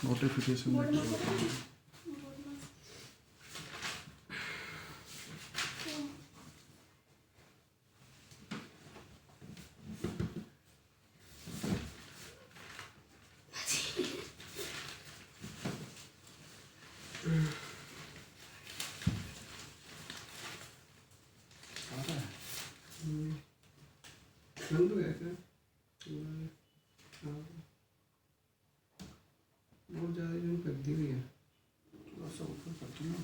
Notification बंद हो गया क्या? बहुत ज़्यादा जूम कर दी हुई है। थोड़ा सा ऊपर कर दूँ ना।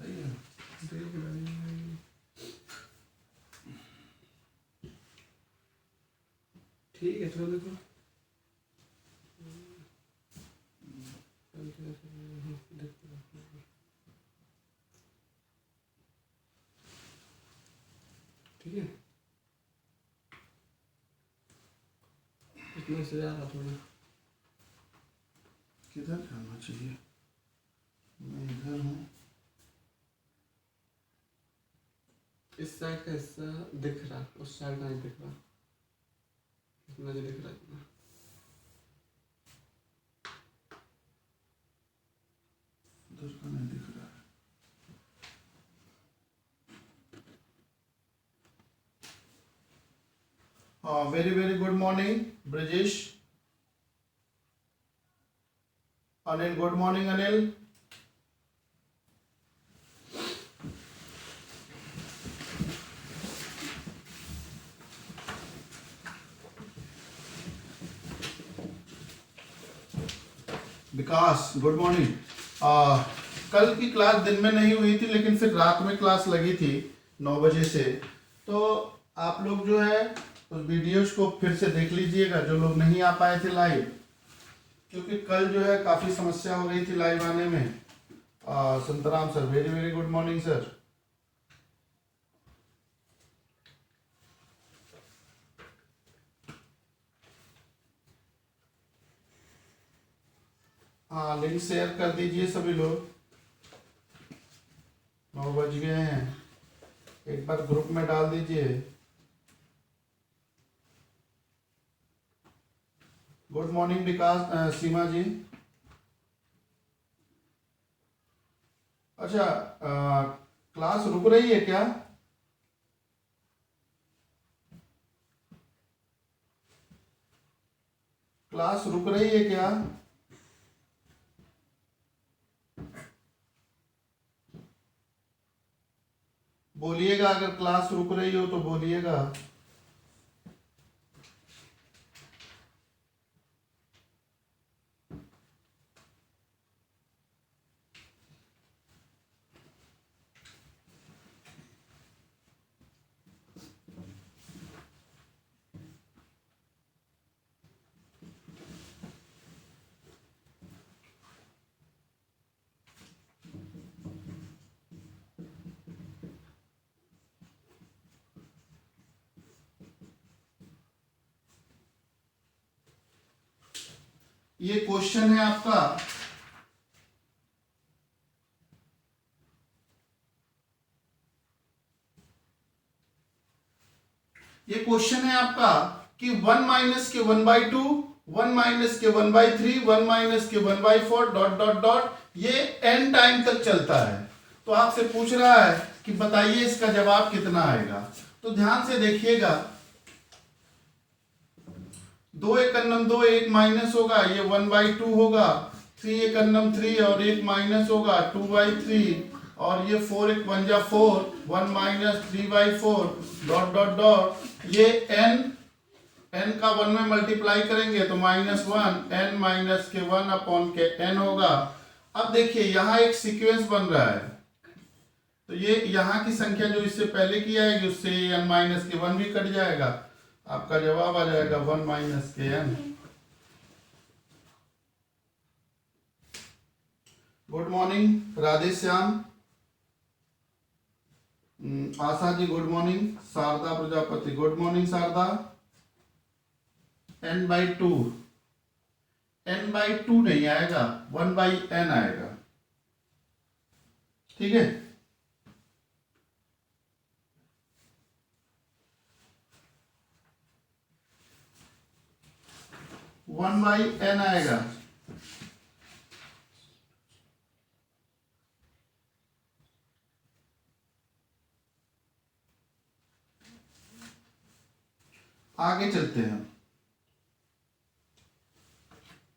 सही है। देख रहे हैं। ठीक है, चलो देखो। ठीक है, इतना से ज़्यादा थोड़ा। किधर जाना चाहिए? मैं इधर हूँ। इस साइड का हिस्सा दिख रहा, उस साइड का नहीं दिख रहा। इतना जो दिख रहा है इतना। उधर का नहीं दिख रहा है। हाँ, very very good morning Brajesh. Anil, good morning Anil. Vikas, good morning. कल की क्लास दिन में नहीं हुई थी, लेकिन फिर रात में क्लास लगी थी 9 बजे से। तो आप लोग जो है उस वीडियोज को फिर से देख लीजिएगा, जो लोग नहीं आ पाए थे लाइव, क्योंकि कल जो है काफ़ी समस्या हो गई थी लाइव आने में। Santram sir, very very good morning sir. हाँ, लिंक शेयर कर दीजिए सभी लोग। 9 बज गए हैं, एक बार ग्रुप में डाल दीजिए। गुड मॉर्निंग विकास, सीमा जी। अच्छा, क्लास रुक रही है क्या? क्लास रुक रही है क्या? बोलिएगा, अगर क्लास रुक रही हो तो बोलिएगा। ये क्वेश्चन है आपका, ये क्वेश्चन है आपका कि 1 माइनस के 1/2, 1 माइनस के 1/3, 1 माइनस के 1/4 डॉट डॉट डॉट, ये n टाइम तक चलता है। तो आपसे पूछ रहा है कि बताइए इसका जवाब कितना आएगा। तो ध्यान से देखिएगा, 2 एक अन्नम 2, एक माइनस होगा, ये 1/2 होगा, 3 एक अन्नम 3 और एक माइनस होगा 2/3, और ये 4 एक 1 जा 4, 1 माइनस 3/4 डॉट डॉट डॉट, ये n का 1 में मल्टीप्लाई करेंगे तो -1, n माइनस के 1 अपॉन के n होगा। अब देखिए यहाँ एक सीक्वेंस बन रहा है, तो ये यहाँ की संख्या जो इससे पहले की आएगी उससे n माइनस के 1 भी कट जाएगा, आपका जवाब आ जाएगा 1 माइनस के n। Good morning Radhe Shyam. Asha ji good morning, Sharda Prajapati good morning Sharda. n/2, n/2 नहीं आएगा, 1/n आएगा, ठीक है। वन बाई एन आएगा। आगे चलते हैं।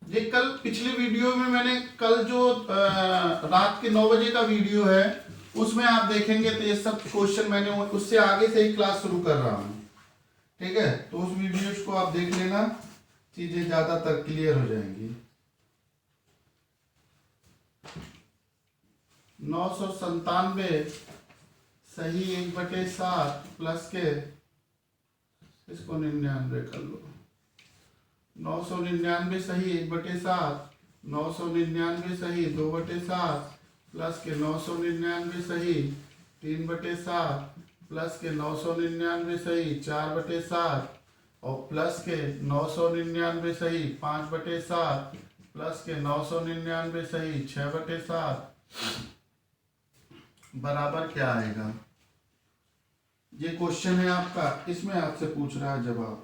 ये कल पिछले वीडियो में मैंने कल जो रात के 9 बजे का वीडियो है उसमें आप देखेंगे तो ये सब क्वेश्चन मैंने उससे आगे से ही क्लास शुरू कर रहा हूँ, ठीक है। तो उस वीडियोज को आप देख लेना, चीजें ज्यादातर क्लियर हो जाएंगी। 997 सही 1/7 प्लस के, इसको 99 कर लो। 999 सही 1/7, 999 सही 2/7 प्लस के 999 सही 3/7 प्लस के 999 सही 4/7 और प्लस के 999 सही 5/7 प्लस के 999 सही 6/7 बराबर क्या आएगा। ये क्वेश्चन है आपका, इसमें आपसे पूछ रहा है जवाब।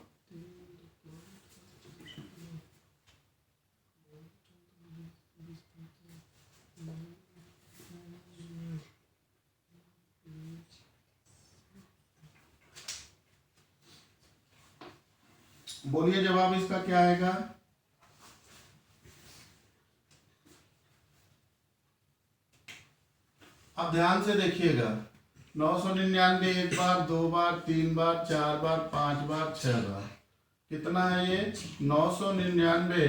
बोलिए जवाब इसका क्या आएगा। अब ध्यान से देखिएगा, 999 एक बार, 2 बार, 3 बार, 4 बार, 5 बार, 6 बार, कितना है ये 999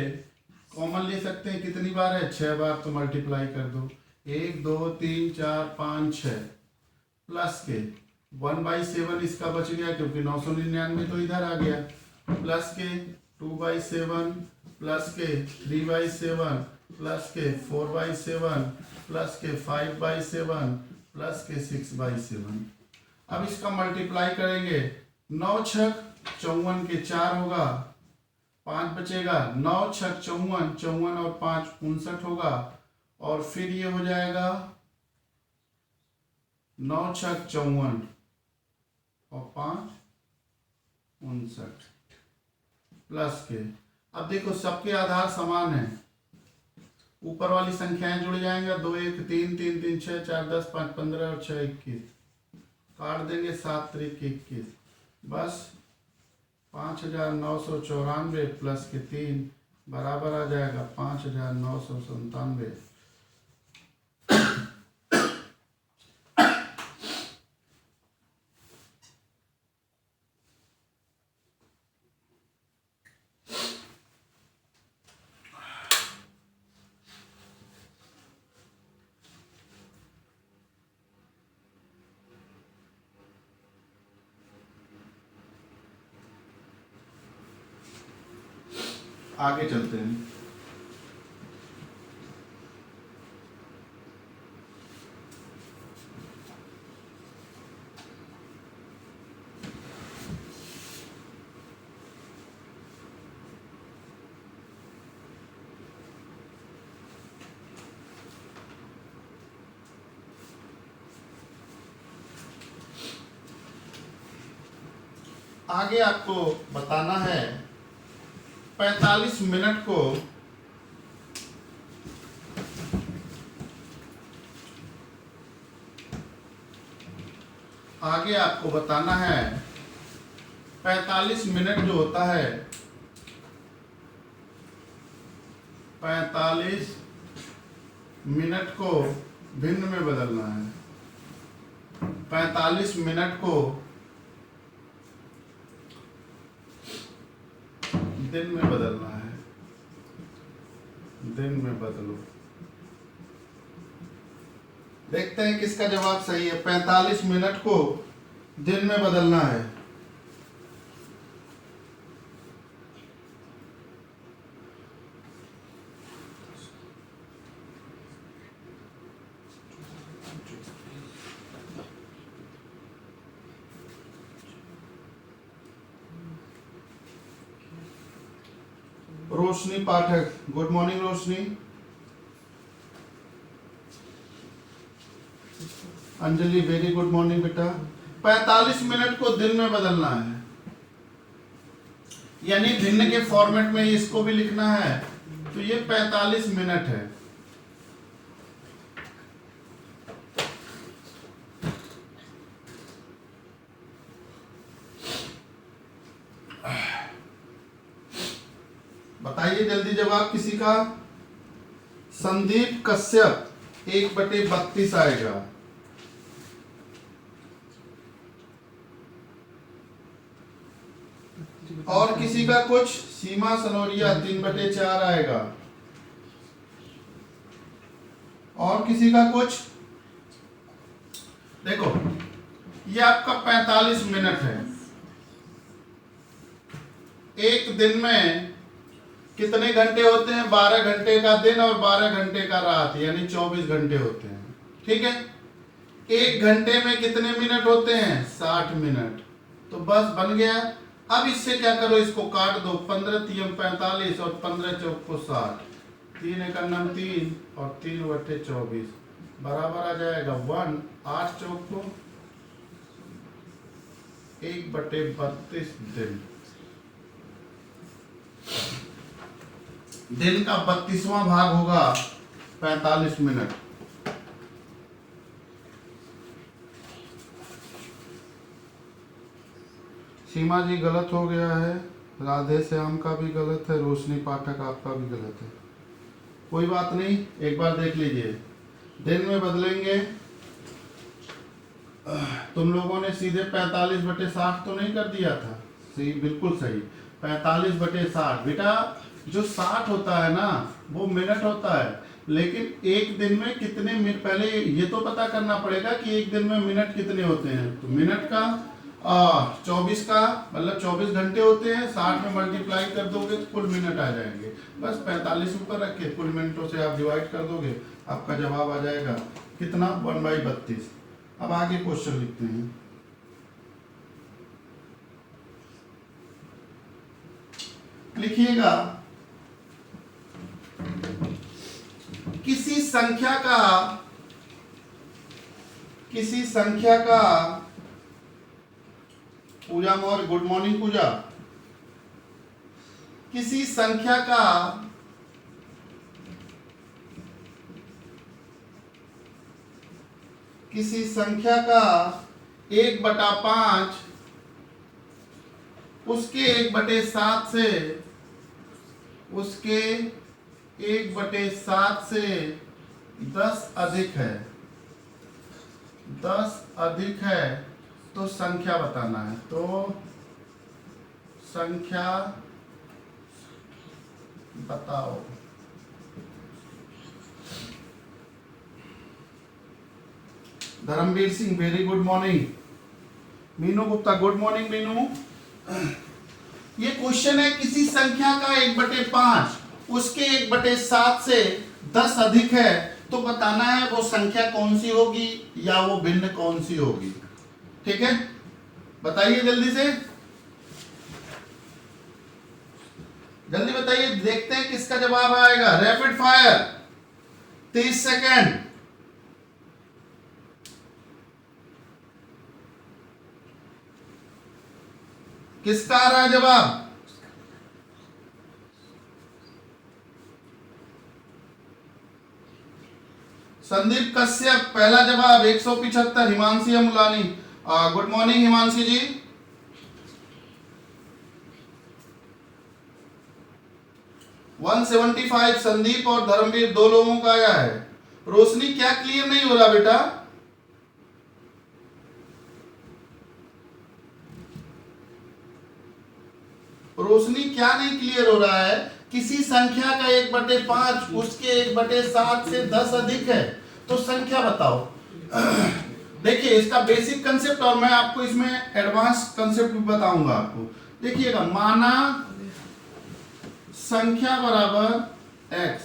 कॉमन ले सकते हैं, कितनी बार है 6 बार, तो मल्टीप्लाई कर दो 1 2 3 4 5 6 प्लस के 1/7 इसका बच गया क्योंकि 999 तो इधर आ गया, प्लस के 2/7 प्लस के 3/7 प्लस के 4/7 प्लस के 5/7 प्लस के 6/7। अब इसका मल्टीप्लाई करेंगे, 9 छक 54 के 4 होगा, 5 बचेगा, 9 छक 54, 54 और 5 59 होगा, और फिर ये हो जाएगा 9 छक 54 और 5 59 प्लस के। अब देखो सबके आधार समान है, ऊपर वाली संख्याएं जुड़ जाएंगे, 2 1 3 3 3 6 4 10 5 15 और 6 21, काट देंगे 7 3 21, बस 5994 प्लस के 3 बराबर आ जाएगा 5997। आगे चलते हैं। आगे आपको बताना है 45 मिनट को आगे आपको बताना है 45 मिनट जो होता है 45 मिनट को भिन्न में बदलना है। 45 मिनट को दिन में बदलना है, दिन में बदलो। देखते हैं किसका जवाब सही है। 45 मिनट को दिन में बदलना है। रोशनी पाठक, गुड मॉर्निंग रोशनी। अंजलि वेरी गुड मॉर्निंग बेटा। 45 मिनट को दिन में बदलना है, यानी भिन्न के फॉर्मेट में इसको भी लिखना है, तो ये 45 मिनट है। बताइए जल्दी जवाब किसी का। संदीप कश्यप 1/32 आएगा। और किसी का कुछ? सीमा सनोरिया 3/4 आएगा। और किसी का कुछ? देखो ये आपका 45 मिनट है। एक दिन में कितने घंटे होते हैं? 12 घंटे का दिन और 12 घंटे का रात, यानी 24 घंटे होते हैं। ठीक है, एक घंटे में कितने मिनट होते हैं? 60 मिनट। तो बस बन गया। अब इससे क्या करो, इसको काट दो। 15 3 45 और 15 चौक को 60, 3 1 3 और 3/24 बराबर आ जाएगा 1। 8 चौक को 1/32 दिन। दिन का 32वां भाग होगा 45 मिनट। सीमा जी गलत हो गया है, राधे श्याम का भी गलत है, रोशनी पाठक आपका भी गलत है। कोई बात नहीं, एक बार देख लीजिए। दिन में बदलेंगे। तुम लोगों ने सीधे 45/60 तो नहीं कर दिया था? सही, बिल्कुल सही। 45/60 बेटा, जो 60 होता है ना वो मिनट होता है, लेकिन एक दिन में कितने मिनट, पहले ये तो पता करना पड़ेगा कि एक दिन में मिनट कितने होते हैं। तो मिनट का 24 का मतलब 24 घंटे होते हैं, 60 में मल्टीप्लाई कर दोगे तो कुल मिनट आ जाएंगे। बस 45 ऊपर रख के कुल मिनटों से आप डिवाइड कर दोगे, आपका जवाब आ जाएगा कितना? 1/32। अब आगे क्वेश्चन लिखते हैं। लिखिएगा, किसी संख्या का पूजा मौर्य, गुड मॉर्निंग पूजा। किसी संख्या का किसी संख्या का 1/5 उसके 1/7 से, उसके 1/7 से 10 अधिक है, 10 अधिक है, तो संख्या बताना है। तो संख्या बताओ। Dharamvir Singh very good morning. Meenu Gupta good morning Meenu. ये क्वेश्चन है, किसी संख्या का 1/5 उसके 1/7 से 10 अधिक है, तो बताना है वो संख्या कौन सी होगी या वो भिन्न कौन सी होगी। ठीक है, बताइए जल्दी से, जल्दी बताइए, देखते हैं किसका जवाब आएगा। Rapid fire, 30 second. किसका आ रहा है जवाब? संदीप कश्यप पहला जवाब 175। हिमांशी अमुलानी गुड मॉर्निंग हिमांशी जी। वन 175 संदीप और धर्मवीर दो लोगों का आया है। रोशनी क्या क्लियर नहीं हो रहा बेटा? रोशनी क्या नहीं क्लियर हो रहा है? किसी संख्या का 1/5 उसके 1/7 से 10 अधिक है, तो संख्या बताओ। देखिए इसका बेसिक कंसेप्ट, और मैं आपको इसमें एडवांस कंसेप्ट भी बताऊंगा आपको। देखिएगा, माना संख्या बराबर x,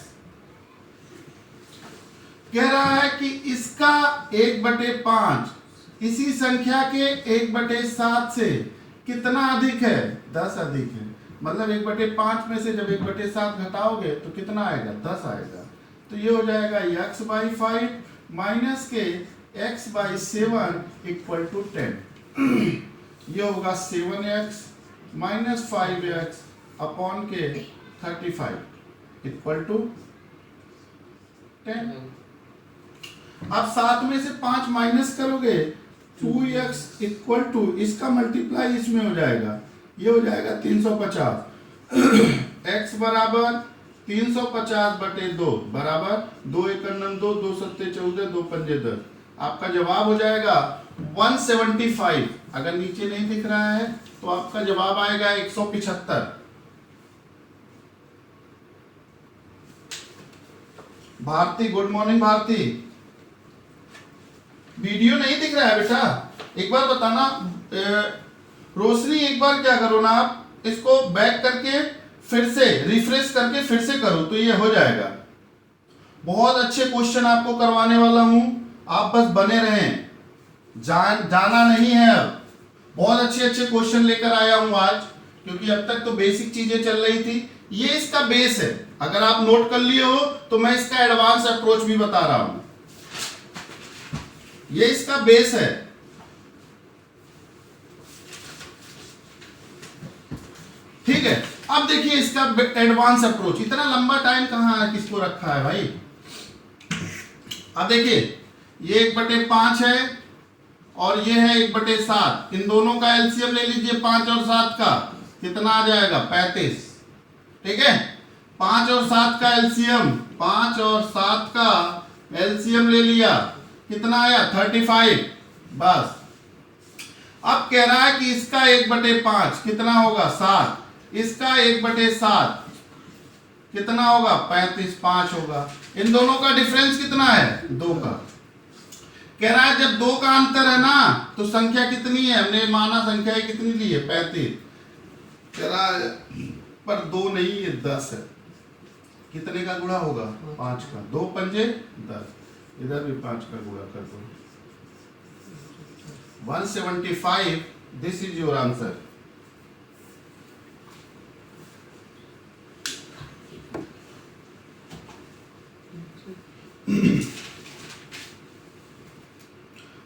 कह रहा है कि इसका 1/5 इसी संख्या के 1/7 से कितना अधिक है? 10 अधिक है। मतलब 1/5 में से जब 1/7 घटाओगे तो कितना आएगा, 10 आएगा। तो ये हो जाएगा x/5 माइनस के x/7 इक्वल टू 10। ये होगा 7x माइनस 5x अपॉन के 35 इक्वल टू 10। अब 7 में से 5 माइनस करोगे 2x इक्वल टू, इसका मल्टीप्लाई इसमें हो जाएगा, ये हो जाएगा 350। x बराबर 350/2 बराबर 2 × 2 2 7 14 2 5 10। आपका जवाब हो जाएगा 175। अगर नीचे नहीं दिख रहा है तो आपका जवाब आएगा 175। Bharti, good morning Bharti. Video नहीं दिख रहा है बेटा, एक बार बताना। रोशनी, एक बार क्या करो ना, आप इसको बैक करके फिर से रिफ्रेश करके फिर से करो तो ये हो जाएगा। बहुत अच्छे क्वेश्चन आपको करवाने वाला हूं, आप बस बने रहें, जाना नहीं है। अब बहुत अच्छे क्वेश्चन लेकर आया हूं आज, क्योंकि अब तक तो बेसिक चीजें चल रही थी। ये इसका बेस है, अगर आप नोट कर लिए हो तो मैं इसका एडवांस अप्रोच भी बता रहा हूं। ये इसका बेस है। ठीक है, अब देखिए इसका एडवांस अप्रोच। इतना लंबा टाइम कहां है, किसको रखा है भाई। अब देखिए ये 1/5 है और ये है 1/7। इन दोनों का एलसीएम ले लीजिए, 5 और 7 का कितना आ जाएगा, 35। ठीक है, 5 और 7 का एलसीएम, 5 और 7 का एलसीएम ले लिया, कितना आया 35। बस अब कह रहा है कि इसका 1/5 कितना होगा 7, इसका 1/7 कितना होगा 35, 5 होगा। इन दोनों का डिफरेंस कितना है 2 का। कह रहा है जब 2 का अंतर है ना तो संख्या कितनी है, हमने माना संख्या कितनी ली है 35। कह रहा है पर 2 नहीं, ये 10 है। कितने का गुणा होगा 5 का, 2 पंजे 10। इधर भी 5 का गुणा कर दो, 175। This is your answer.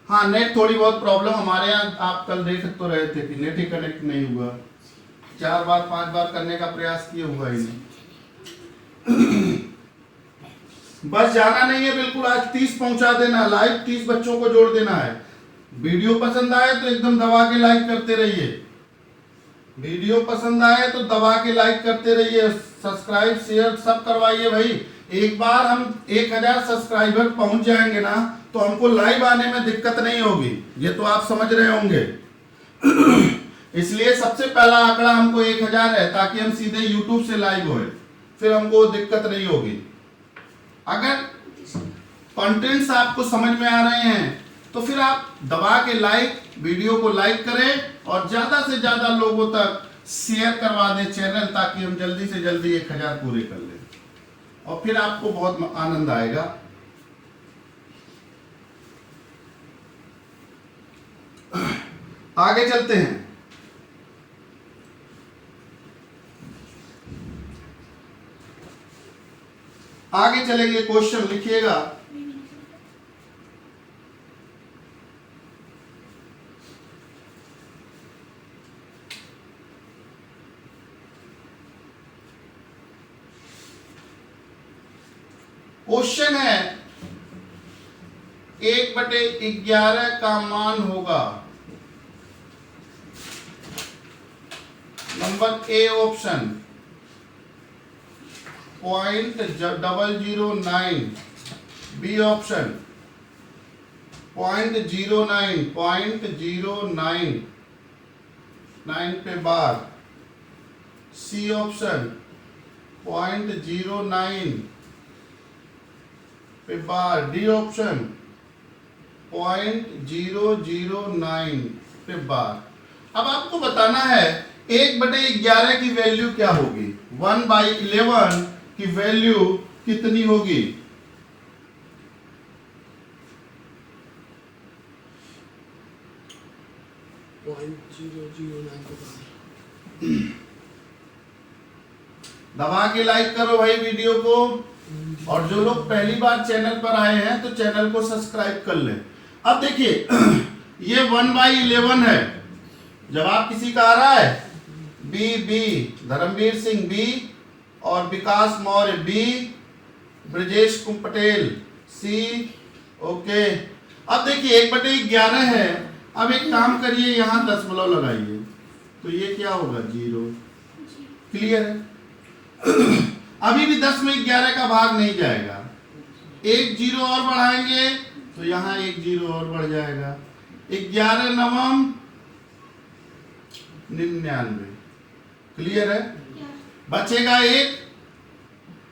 हाँ, नेट थोड़ी बहुत प्रॉब्लम हमारे यहाँ, आप कल देख तो रहे थे कि नेट ही कनेक्ट नहीं हुआ। 4 बार 5 बार करने का प्रयास किए, हुआ ही नहीं। बस जाना नहीं है बिल्कुल, आज 30 पहुंचा देना, लाइव 30 बच्चों को जोड़ देना है। वीडियो पसंद आए तो एकदम दबा के लाइक करते रहिए, वीडियो पसंद आए तो दबा के लाइक करते रहिए, सब्सक्राइब शेयर सब करवाइए भाई। एक बार हम 1000 सब्सक्राइबर पहुंच जाएंगे ना तो हमको लाइव आने में दिक्कत नहीं होगी, ये तो आप समझ रहे होंगे। इसलिए सबसे पहला आंकड़ा हमको 1000 है, ताकि हम सीधे YouTube से लाइव होए, फिर हमको दिक्कत नहीं होगी। अगर कंटेंट्स आपको समझ में आ रहे हैं तो फिर आप दबा के वीडियो को लाइक करें और ज्यादा से ज्यादा लोगों तक शेयर करवा दें चैनल, ताकि हम जल्दी से जल्दी 1000 पूरे कर लें और फिर आपको बहुत आनंद आएगा। आगे चलते हैं। आगे चलेंगे, क्वेश्चन लिखिएगा। क्वेश्चन है 1/11 का मान होगा, number A option 0.009, B option 0.09 9 पे बार, सी ऑप्शन 0.09 पे बार, डी ऑप्शन 0.009 पे बार। अब आपको बताना है 1/11 की वैल्यू क्या होगी, 1/11 की वैल्यू कितनी होगी। दबा के लाइक करो भाई वीडियो को, और जो लोग पहली बार चैनल पर आए हैं तो चैनल को सब्सक्राइब कर लें। अब देखिए ये 1/11 है। जवाब किसी का आ रहा है? बी, धर्मवीर सिंह बी, और विकास मौर्य बी, ब्रजेश पटेल सी। ओके, अब देखिए 1/11 है। अब एक काम करिए, यहाँ दशमलव लगाइए तो ये क्या होगा? 0। क्लियर है? अभी भी 10 में 11 का भाग नहीं जाएगा। एक 0 और बढ़ाएंगे तो यहाँ एक 0 और बढ़ जाएगा। 11 नवम 99। क्लियर है? बचेगा एक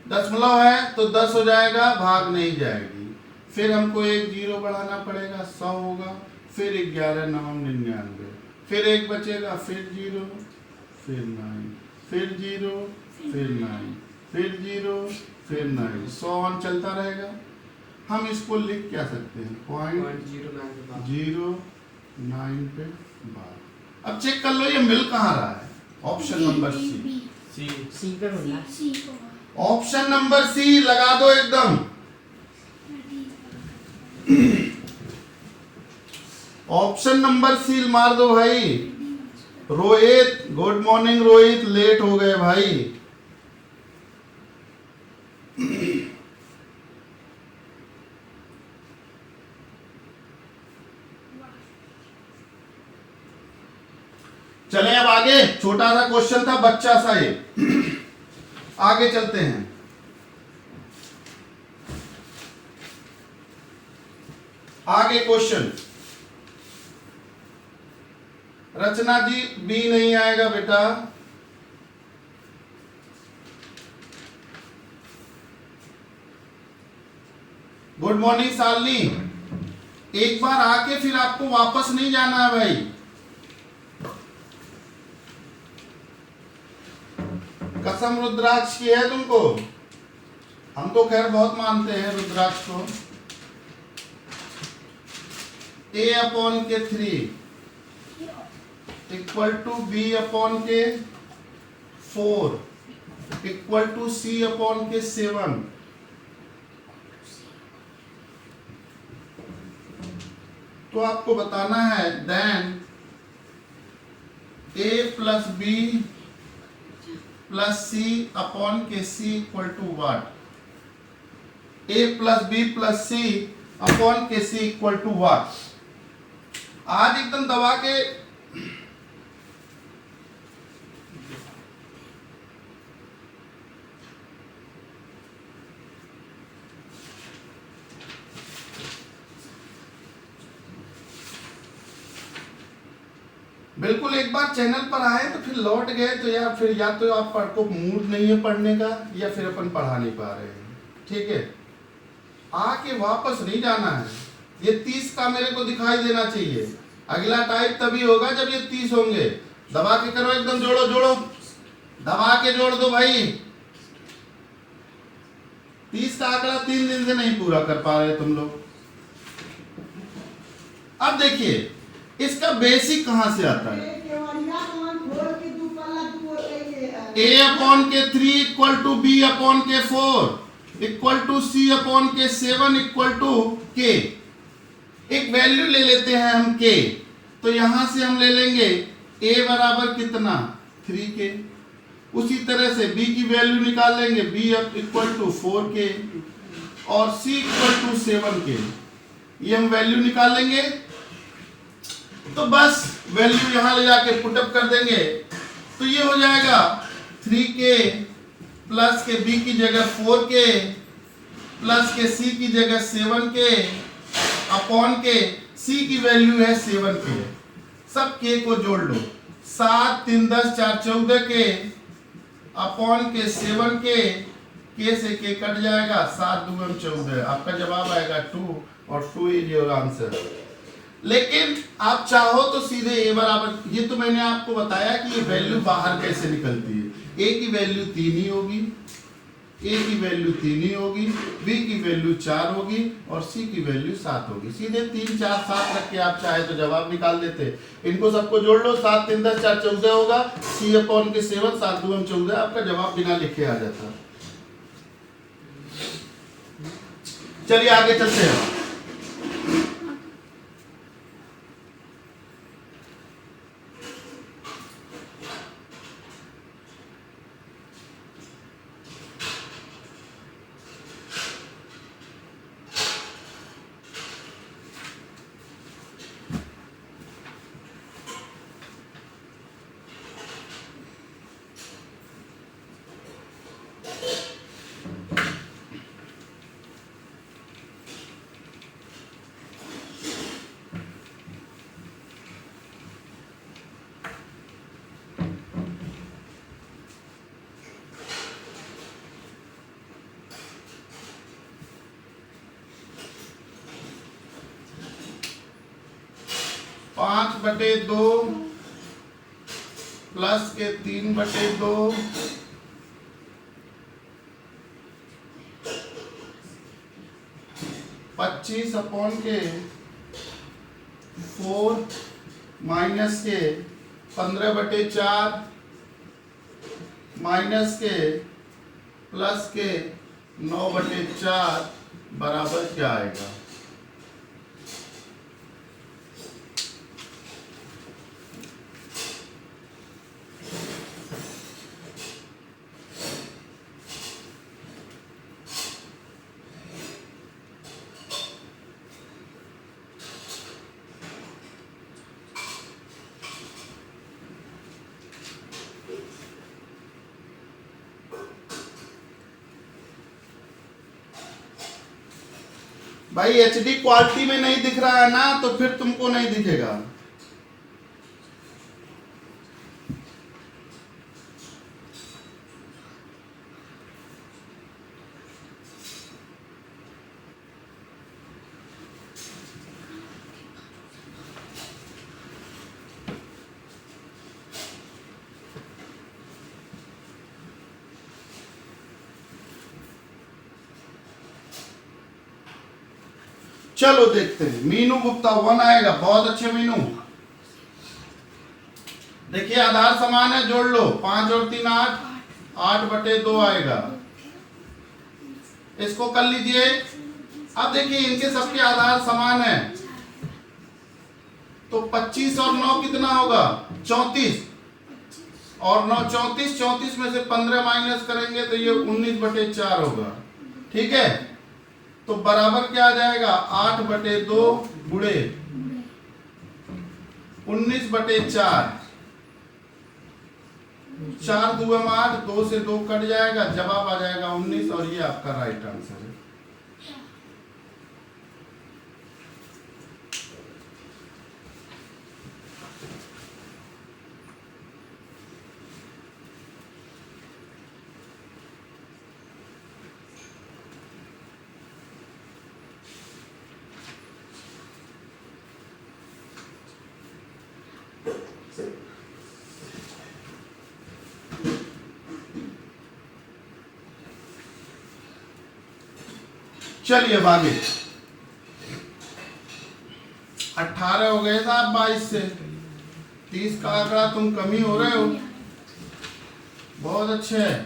दशमलव है तो 10 हो जाएगा, भाग नहीं जाएगी। फिर हमको एक 0 बढ़ाना पड़ेगा, 100 होगा। फिर 11 नवम 99, फिर एक बचेगा, फिर 0, फिर 9, फिर 0, फिर 9, फिर 0, फिर 9, 100 चलता रहेगा। हम इसको लिख क्या सकते हैं? 0.09 पे बार। अब चेक कर लो ये मिल कहाँ रहा है? ऑप्शन नंबर सी पे बोला। ऑप्शन नंबर सी लगा दो एकदम। ऑप्शन नंबर सी मार दो भाई। Rohit, good morning Rohit, late हो गए भाई। चले अब आगे, छोटा सा क्वेश्चन था, बच्चा सा ये। आगे चलते हैं। आगे क्वेश्चन, रचना जी बी नहीं आएगा बेटा। Good morning Shalini. एक बार आके फिर आपको वापस नहीं जाना है भाई। कसम रुद्राक्ष की है तुमको। हम तो खैर बहुत मानते हैं रुद्राक्ष को। a/3 equal to b/4 equal to c/7। तो आपको बताना है then a plus b plus c/c equal to what? a plus b plus c/c equal to what? आज एकदम दबा के बिल्कुल एक बार चैनल पर आए तो फिर लौट गए तो यार फिर या तो आपको मूड नहीं है पढ़ने का या फिर अपन पढ़ा नहीं पा रहे हैं। ठीक है, आके वापस नहीं जाना है। ये 30 का मेरे को दिखाई देना चाहिए। अगला टाइप तभी होगा जब ये 30 होंगे। दबा के करो एकदम, जोड़ो जोड़ो, दबा के जोड़ दो भाई। 30 का आंकड़ा 3 दिन से नहीं पूरा कर पा रहे तुम लोग। अब देखिए इसका बेसिक कहां से आता है? a/3 equal to b/4 equal to c/7 equal to k। एक वैल्यू ले लेते हैं हम k, तो यहां से हम ले लेंगे a बराबर कितना? 3k। उसी तरह से b की वैल्यू निकाल लेंगे, b इक्वल टू 4k और c इक्वल टू 7k। ये हम वैल्यू निकाल लेंगे। तो बस वैल्यू यहां ले जाके पुटअप कर देंगे तो ये हो जाएगा 3k प्लस के b की जगह 4k प्लस के c की जगह 7k अपॉन के c की वैल्यू है 7k। सब k को जोड़ लो। 7 3 10 4 14 के अपॉन के 7k, k से k कट जाएगा, 7 2 14। आपका जवाब आएगा 2 और 2 इज योर आंसर। लेकिन आप चाहो तो सीधे a बराबर, ये तो मैंने आपको बताया कि ये वैल्यू बाहर कैसे निकलती है। a की वैल्यू 3 ही होगी, ए की वैल्यू 3 ही होगी, बी की वैल्यू 4 होगी और सी की वैल्यू 7 होगी। सीधे 3 4 7 रख के आप चाहे तो जवाब निकाल देते। इनको सबको जोड़ लो, 7 3 10 4 14 होगा, सी अपॉन के 7 7 2 14, आपका जवाब बिना लिखे आ जाता। चलिए आगे चलते हैं। पांच बटे दो प्लस के 3/2 25 अपॉन के 4 माइनस के 15/4 माइनस के प्लस के 9/4 बराबर क्या आएगा? भाई एचडी क्वालिटी में नहीं दिख रहा है ना, तो फिर तुमको नहीं दिखेगा। चलो देखते हैं। मीनू गुप्ता 1 आएगा, बहुत अच्छे मीनू। देखिए आधार समान है, जोड़ लो, 5 और 3 8, 8/2 आएगा। इसको कर लीजिए। अब देखिए इनके सबके आधार समान है, तो 25 और 9 कितना होगा? 34 और 9 34, 34 में से 15 माइनस करेंगे तो ये 19/4 होगा। ठीक है, तो बराबर क्या आ जाएगा? 8/2 गुणे 19/4, 4 2 8, 2 से 2 कट जाएगा, जवाब आ जाएगा 19 और ये आपका राइट आंसर है। चलिए अब आगे। 18 हो गए साहब 22 से। 30 का आंकड़ा तुम कमी हो रहे हो, बहुत अच्छे है।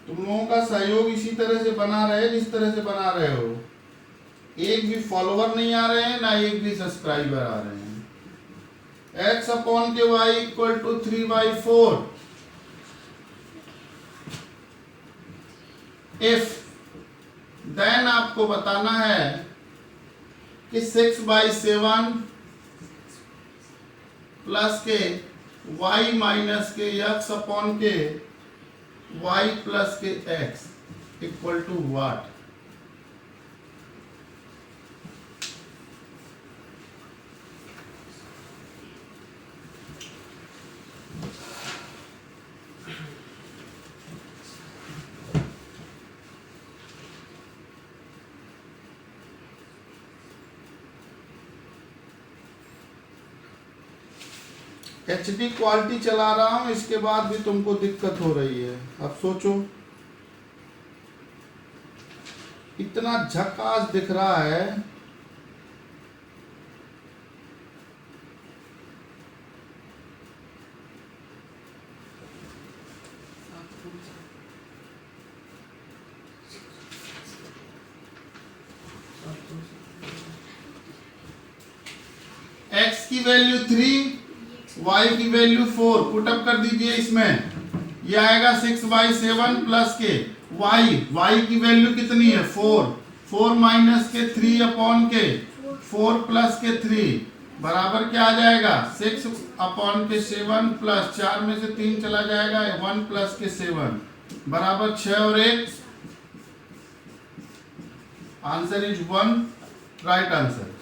तुम लोगों का सहयोग इसी तरह से बना रहे जिस तरह से बना रहे हो। एक भी फॉलोवर नहीं आ रहे हैं, ना एक भी सब्सक्राइबर आ रहे हैं। x upon k y equal to 3/4 if then आपको बताना है कि 6/7 plus k y minus k x upon k y plus k x equal to what? HD quality चला रहा हूं, इसके बाद भी तुमको दिक्कत हो रही है। अब सोचो, इतना झकास दिख रहा है। x की वैल्यू 3, y की वैल्यू 4 पुटअप कर दीजिए इसमें। ये आएगा 6/7 प्लस के y की वैल्यू कितनी है 4 माइनस के 3 अपॉन के 4 प्लस के 3 बराबर क्या आ जाएगा 6 अपॉन के 7 प्लस 4 में से 3 चला जाएगा 1 प्लस के 7 बराबर 6 और 1। Answer is 1, right answer.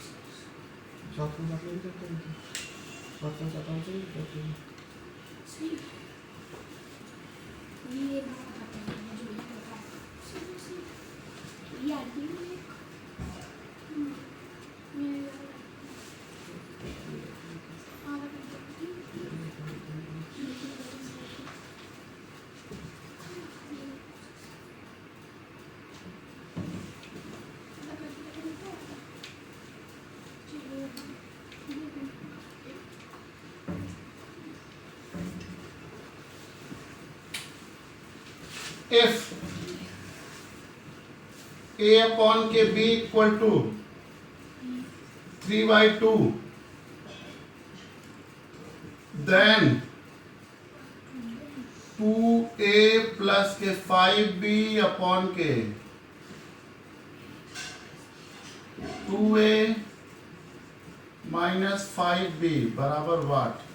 If a upon k b equal to 3/2, then 2a plus k 5b upon k 2a minus 5b बराबर what?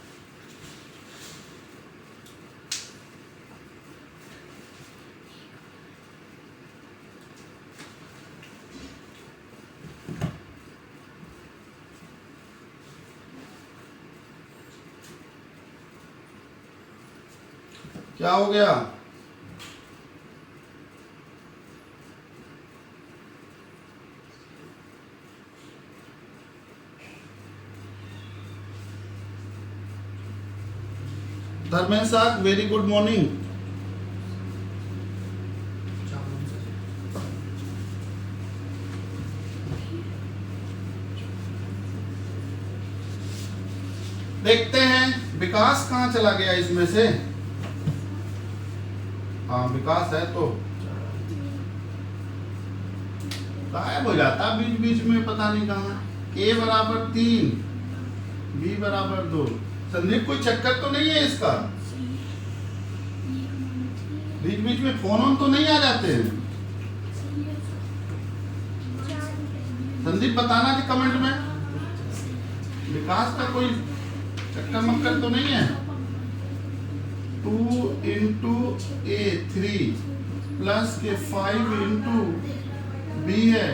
क्या हो गया? धर्मेंद्र साहब, वेरी गुड मॉर्निंग। देखते हैं विकास कहाँ चला गया इसमें से। हाँ विकास है तो गायब हो जाता बीच बीच में, पता नहीं कहाँ। a बराबर 3, b बराबर 2। संदीप कोई चक्कर तो नहीं है इसका? बीच बीच में फोन ऑन तो नहीं आ जाते हैं? संदीप बताना कि कमेंट में विकास का कोई चक्कर मक्कर तो नहीं है? 2 इंटू ए 3 प्लस के 5 इंटू बी है।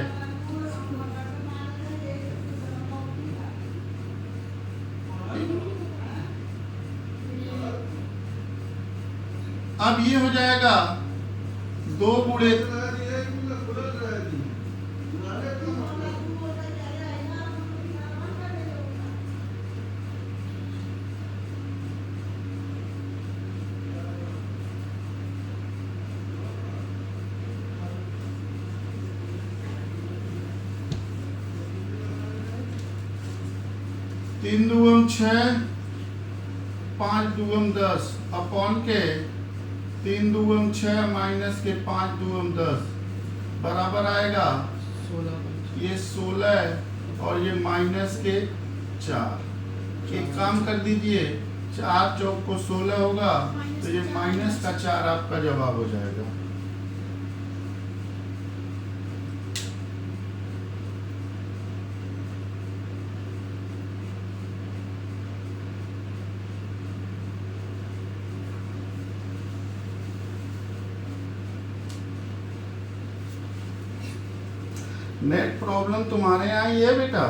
अब ये हो जाएगा 2 गुणे 3 दूम 6, 5 दूम 10 अपॉन के 3 दूम 6 माइनस के 5 दूम 10 बराबर आएगा 16। ये 16 और ये माइनस के 4। एक काम कर दीजिए, 4 चौक को 16 होगा तो ये माइनस का 4 आपका जवाब हो जाएगा। नेट प्रॉब्लम तुम्हारे यहाँ ही है बेटा?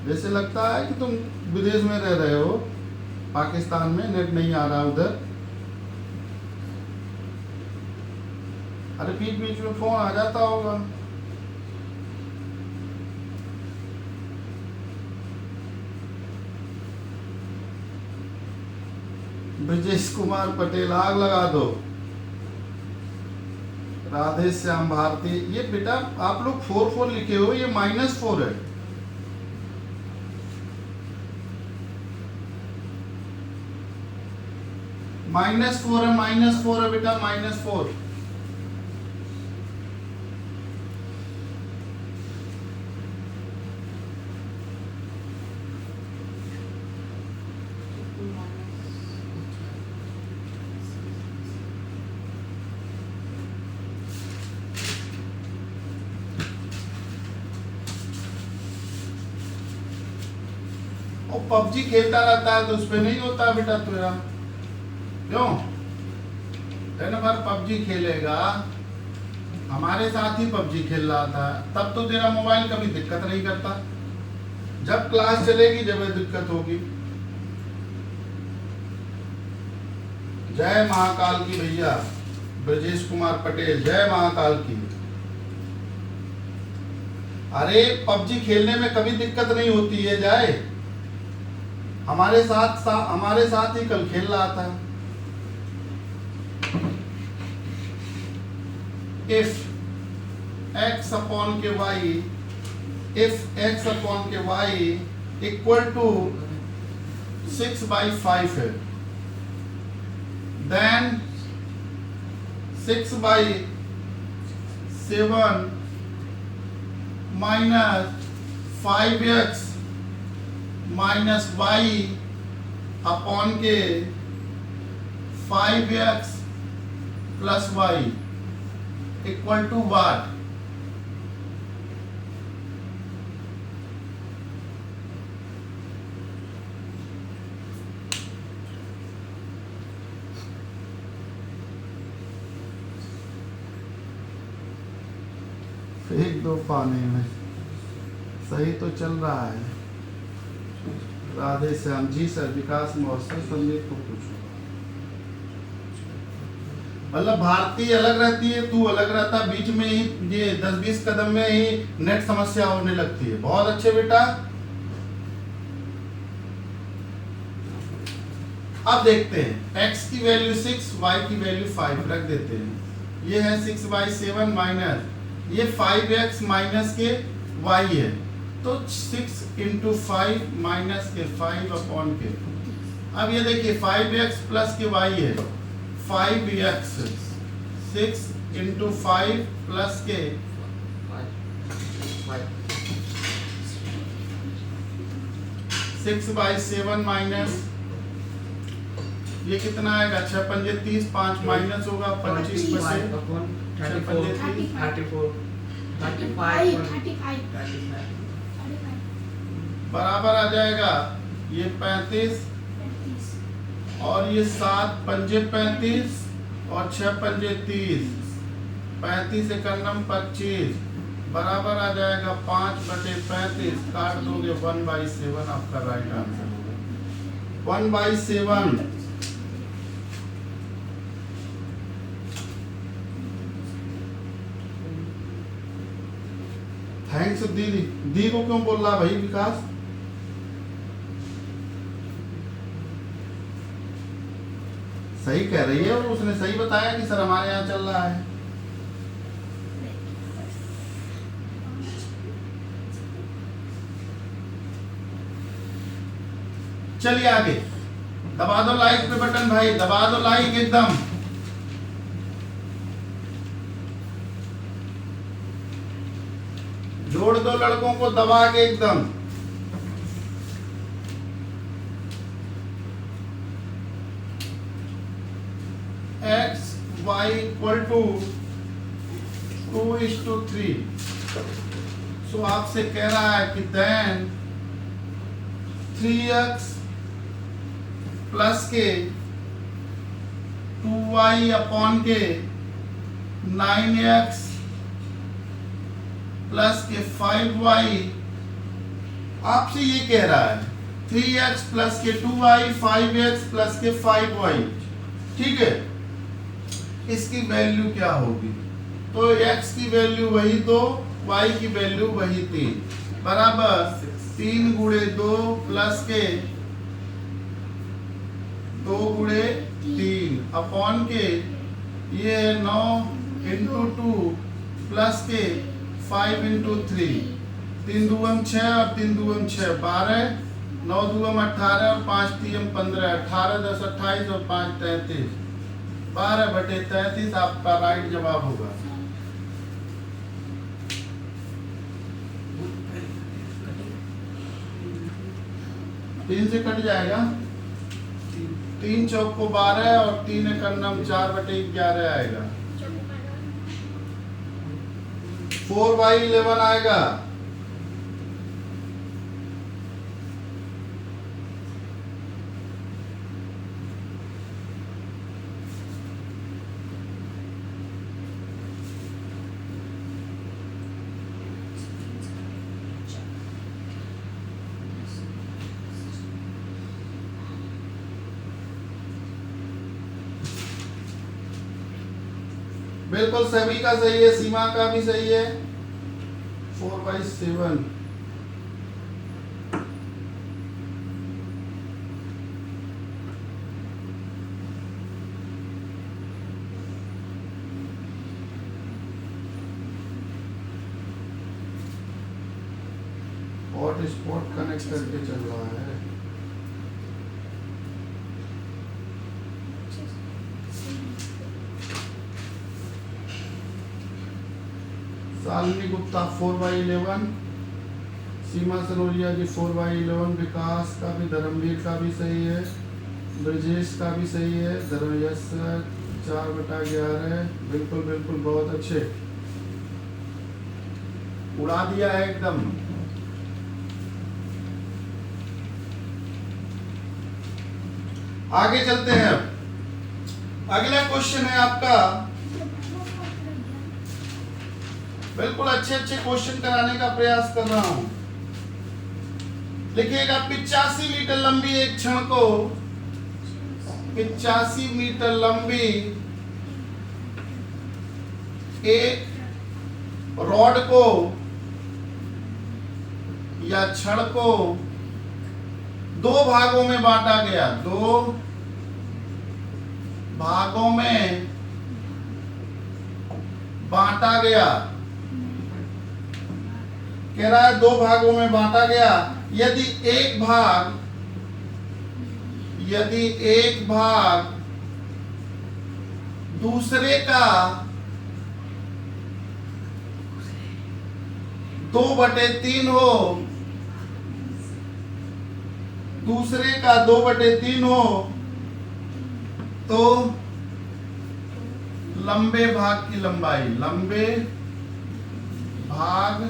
जैसे लगता है कि तुम विदेश में रह रहे हो, पाकिस्तान में नेट नहीं आ रहा उधर। अरे बीच बीच में फोन आ जाता होगा। ब्रजेश कुमार पटेल, आग लगा दो। राधे श्याम भारती, ये बेटा आप लोग 4 लिखे हो, ये -4 है। -4 है, -4 है बेटा, -4। और पबजी खेलता रहता है तो उस पे नहीं होता बेटा तेरा, क्यों? दिन भर पबजी खेलेगा, हमारे साथ ही पबजी खेल रहा था, तब तो तेरा मोबाइल कभी दिक्कत नहीं करता। जब क्लास चलेगी जब दिक्कत होगी। जय महाकाल की भैया, ब्रजेश कुमार पटेल, जय महाकाल की। अरे पबजी खेलने में कभी दिक्कत नहीं होती है, जाए हमारे साथ ही कल खेल रहा था। If x upon k y, if x upon k y equal to 6/5 है, then 6/7 minus 5x minus y upon k 5x plus y equal to what? फेंक दो पानी में, सही तो चल रहा है। राधे श्याम जी सर, विकास महोत्सव संदीप को पूछो। मतलब भारती अलग रहती है, तू अलग रहता, बीच में ही ये 10-20 कदम में ही नेट समस्या होने लगती है। बहुत अच्छे बेटा। अब देखते हैं x की वैल्यू 6, y की वैल्यू 5 रख देते हैं। ये है 6/7 माइनस ये 5x माइनस के y है, तो 6 × 5 माइनस के 5 अपॉन के। अब ये देखिए 5x प्लस के y है, 5x 6 × 5 प्लस के 6/7 माइनस ये कितना आएगा? 6 पंजे 30, 5 माइनस होगा 25 में से 35 बराबर आ जाएगा ये 35 और ये 7 पंजे 35 और 6 पंजे 30, 35 एकम 25 बराबर आ जाएगा 5/35। काट दोगे 1/7 आपका राइट आंसर होगा 1/7। थैंक्स दीदी। दी को क्यों बोल रहा भाई विकास? सही कह रही है और उसने सही बताया कि सर हमारे यहाँ चल रहा है। चलिए आगे, दबा दो लाइक पे बटन भाई, दबा दो लाइक एकदम। जोड़ दो लड़कों को दबा के एकदम। x y equal to 2:3। So आपसे कह रहा है कि देन 3x प्लस के 2y अपॉन के 9x प्लस के 5y। आपसे ये कह रहा है 3x प्लस के 2y, 5x प्लस के 5y। ठीक है, इसकी वैल्यू क्या होगी? तो x की वैल्यू वही 2, y की वैल्यू वही 3, बराबर 3 × 2 प्लस के 2 गुणे 3 अपॉन के ये 9 इंटू 2 प्लस के 5 इंटू 3, 3 दूम 6 और 3 दूम 6 12, 9 दूम 18 और 5 तीम 15, 18 10 28 और 5 33, 12/33 आपका राइट जवाब होगा। तीन से कट जाएगा, 3 चौक को 12 और 3 एकम 4/11 आएगा। 4/11 आएगा। बिल्कुल सभी का सही है, सीमा का भी सही है। 4/7 हॉटस्पॉट कनेक्ट करके चल रहा है। शालिनी गुप्ता 4/11, सीमा सरोजिया जी 4/11, विकास का भी, धर्मवीर का भी सही है, ब्रजेश का भी सही है, धर्मयश 4/11, बिल्कुल बिल्कुल बहुत अच्छे, उड़ा दिया है एकदम। आगे चलते हैं। अब अगला क्वेश्चन है आपका, बिल्कुल अच्छे अच्छे क्वेश्चन कराने का प्रयास कर रहा हूं। लिखिएगा 85 मीटर लंबी एक क्षण को, 85 मीटर लंबी एक रॉड को या छड़ को 2 भागों में बांटा गया, 2 भागों में बांटा गया। कह रहा है 2 भागों में बांटा गया। यदि एक भाग दूसरे का 2/3 हो, दूसरे का 2/3 हो, तो लंबे भाग की लंबाई, लंबे भाग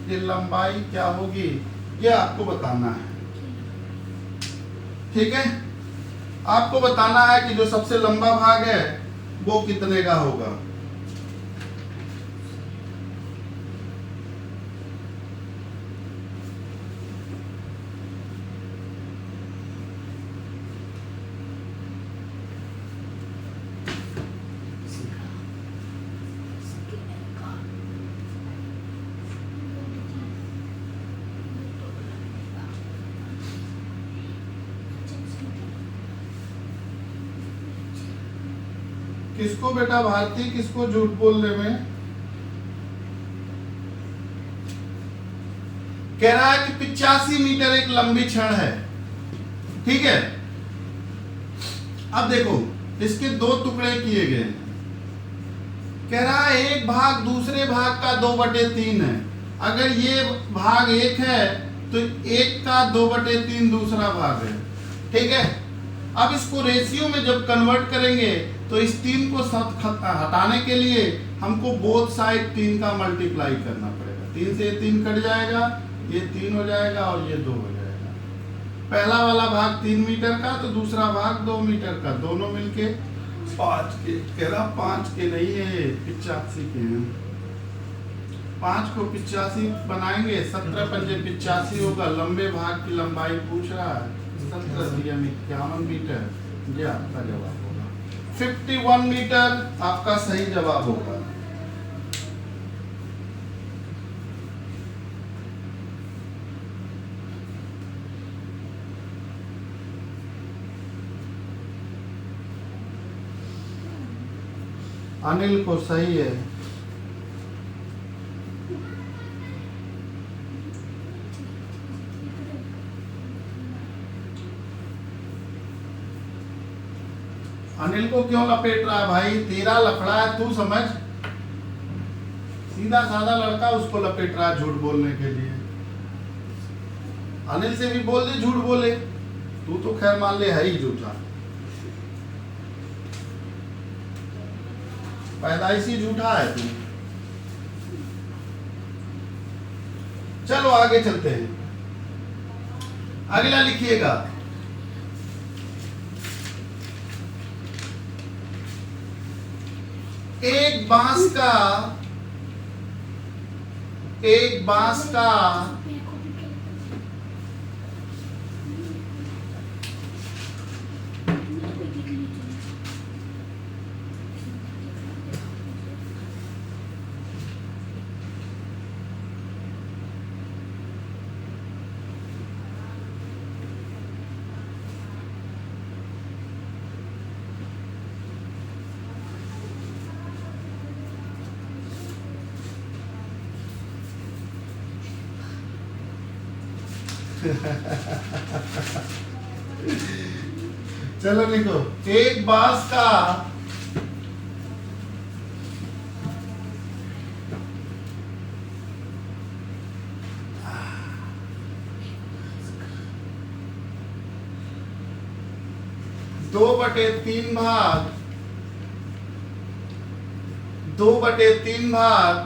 की लंबाई क्या होगी, ये आपको बताना है। ठीक है, आपको बताना है कि जो सबसे लंबा भाग है वो कितने का होगा। किसको बेटा भारती, किसको झूठ बोलने में? कह रहा है कि 85 मीटर एक लंबी क्षण है। ठीक है, अब देखो इसके 2 टुकड़े किए गए हैं। कह रहा है एक भाग दूसरे भाग का 2/3 है। अगर ये भाग एक है तो एक का 2/3 दूसरा भाग है। ठीक है, अब इसको रेशियो में जब कन्वर्ट करेंगे तो इस 3 को हटाने के लिए हमको बोथ साइड 3 का मल्टीप्लाई करना पड़ेगा। 3 से 3 कट जाएगा, ये 3 हो जाएगा और ये 2 हो जाएगा। पहला वाला भाग 3 मीटर का तो दूसरा भाग 2 मीटर का, दोनों मिलके 5 के। कह रहा 5 के नहीं है, 85 के हैं। 5 को 85 बनाएंगे, 17 पंजे 85 होगा। लंबे भाग की लंबाई पूछ रहा है, 17 दिया 51 मीटर, ये आपका जवाब होगा। 51 मीटर आपका सही जवाब होगा। अनिल को सही है। अनिल को क्यों लपेट रहा है भाई? तेरा लफड़ा है, तू समझ। सीधा साधा लड़का उसको लपेट रहा है झूठ बोलने के लिए। अनिल से भी बोल दे झूठ बोले, तू तो खैर मान ले है ही झूठा, पैदाइशी झूठा है तू। चलो आगे चलते हैं, अगला लिखिएगा। एक बांस का चलो लिखो, एक बांस का दो बटे तीन भाग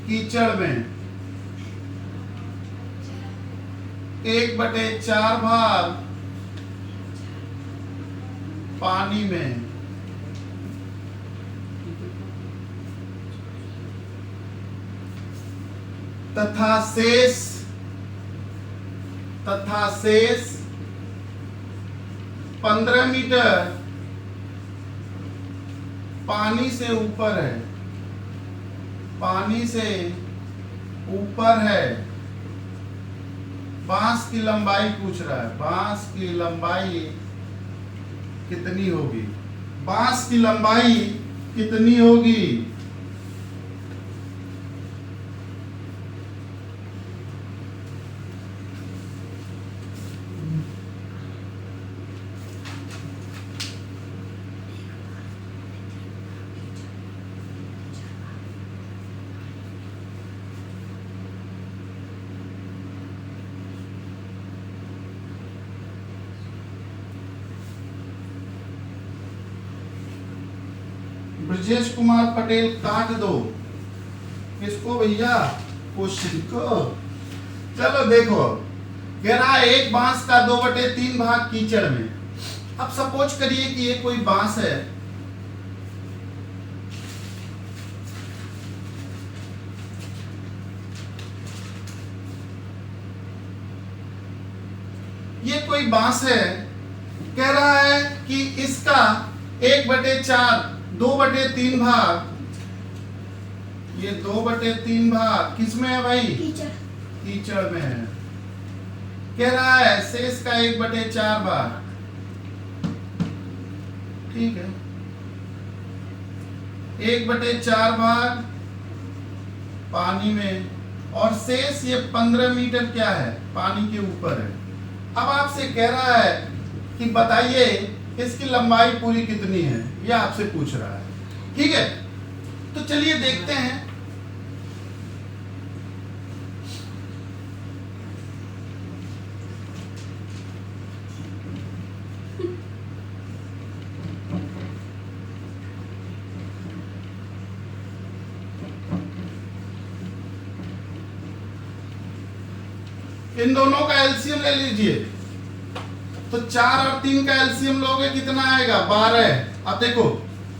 कीचड़ में, 1/4 भाग पानी में, तथा शेष 15 मीटर पानी से ऊपर है। बांस की लंबाई पूछ रहा है, बांस की लंबाई कितनी होगी? बांस की लंबाई कितनी होगी? ब्रजेश कुमार पटेल काट दो किसको भैया? क्वेश्चन को। चलो देखो, कह रहा है एक बांस का 2/3 भाग कीचड़ में। अब सपोज करिए कि ये कोई बांस है, ये कोई बांस है, कह रहा है कि इसका 1/4 2/3 भाग, ये 2/3 भाग किसमें है भाई? कीचड़ में है। कह रहा है शेष का 1/4 भाग, ठीक है, 1/4 भाग पानी में, और शेष ये 15 मीटर क्या है? पानी के ऊपर है। अब आपसे कह रहा है कि बताइए इसकी लंबाई पूरी कितनी है, यह आपसे पूछ रहा है, ठीक है। तो चलिए देखते हैं। इन दोनों का एलसीएम ले लीजिए, तो 4 और 3 का एलसीएम लोगे कितना आएगा? 12। अब देखो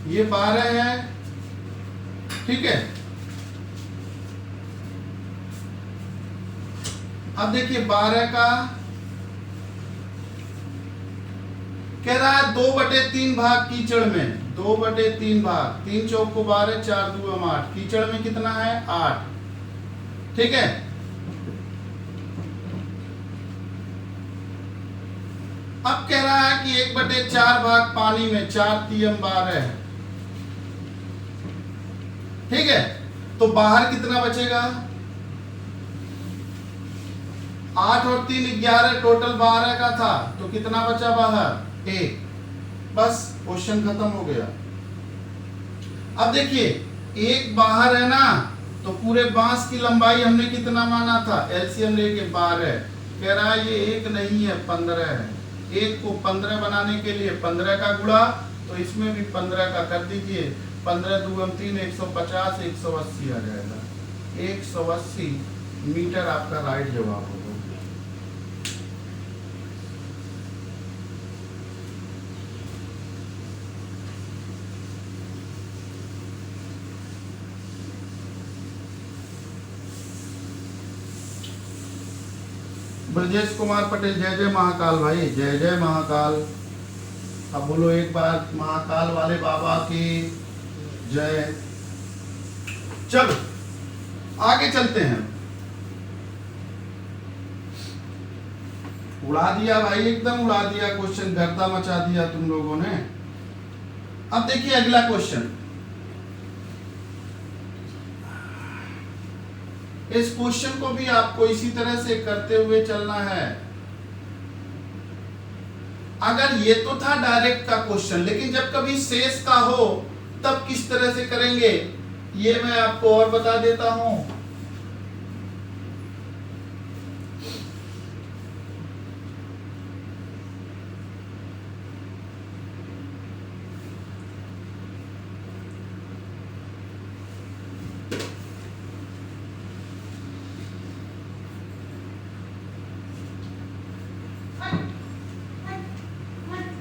ये 12 है, ठीक है। अब देखिए 12 का कह रहा है 2/3 भाग कीचड़ में, 2/3 भाग, 3 चौक को 12, 4 2 8, कीचड़ में कितना है? 8, ठीक है। अब कह रहा है कि 1/4 भाग पानी में, 4 3 12, ठीक है, तो बाहर कितना बचेगा? 8 और 3 11, टोटल 12 का था, तो कितना बचा बाहर? 1। बस क्वेश्चन खत्म हो गया। अब देखिए, एक बाहर है ना, तो पूरे बांस की लंबाई हमने कितना माना था? एलसीएम लेके 12। कह रहा है ये 1 नहीं है, 15 है। 1 को 15 बनाने के लिए 15 का गुणा, तो इसमें भी 15 का कर दीजिए। 15 दूम 3, 150, 180 आ जाएगा। 180 मीटर आपका राइट जवाब होगा। ब्रजेश कुमार पटेल, जय जय महाकाल भाई, जय जय महाकाल। अब बोलो एक बार महाकाल वाले बाबा की जय। चलो आगे चलते हैं। उड़ा दिया भाई, एकदम उड़ा दिया, क्वेश्चन गर्दा मचा दिया तुम लोगों ने। अब देखिए अगला क्वेश्चन। इस क्वेश्चन को भी आपको इसी तरह से करते हुए चलना है। अगर ये तो था डायरेक्ट का क्वेश्चन, लेकिन जब कभी शेष का हो तब किस तरह से करेंगे ये मैं आपको और बता देता हूं।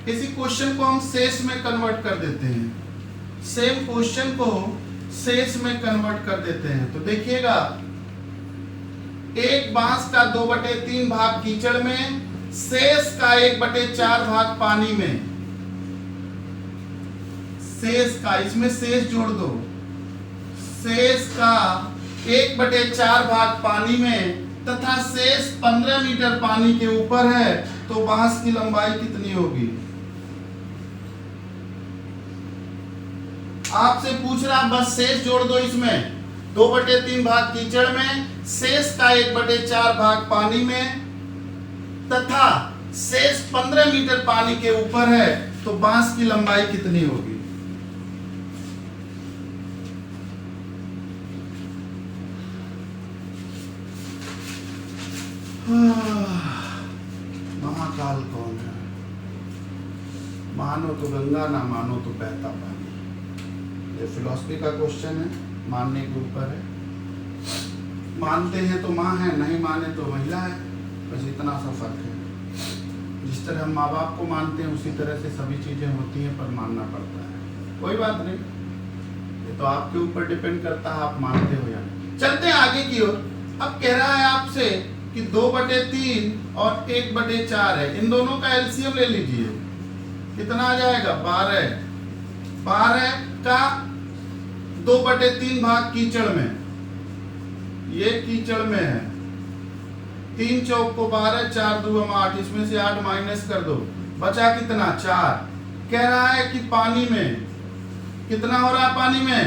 इसी क्वेश्चन को हम शेष में कन्वर्ट कर देते हैं। सेम क्वेश्चन को शेष में कन्वर्ट कर देते हैं। तो देखिएगा, एक बांस का 2/3 भाग कीचड़ में, शेष का 1/4 भाग पानी में। शेष का, इसमें शेष जोड़ दो, शेष का 1/4 भाग पानी में तथा शेष 15 मीटर पानी के ऊपर है, तो बांस की लंबाई कितनी होगी? आपसे पूछ रहा, बस शेष जोड़ दो इसमें। 2/3 भाग कीचड़ में, शेष का 1/4 भाग पानी में तथा शेष 15 मीटर पानी के ऊपर है, तो बांस की लंबाई कितनी होगी? महाकाल कौन है? मानो तो गंगा, ना मानो तो बहता पानी। ये फिलॉसफी का क्वेश्चन है, मानने के ऊपर है। मानते हैं तो माँ है, नहीं माने तो महिला है, बस इतना सा फर्क है। जिस तरह हम माँ बाप को मानते हैं उसी तरह से सभी चीजें होती हैं, पर मानना पड़ता है। कोई बात नहीं, ये तो आपके ऊपर डिपेंड करता है आप मानते हो या नहीं। चलते हैं आगे की ओर। अब कह रहा है आपसे कि 2/3 और 1/4 है, इन दोनों का एलसीएम ले लीजिए। कितना आ जाएगा? 12। 12 का 2/3 भाग कीचड़ में, ये कीचड़ में है। 3 चौक को 12, 4 दूम 8, इसमें से 8 माइनस कर दो, बचा कितना? 4। कह रहा है कि पानी में कितना हो रहा है? पानी में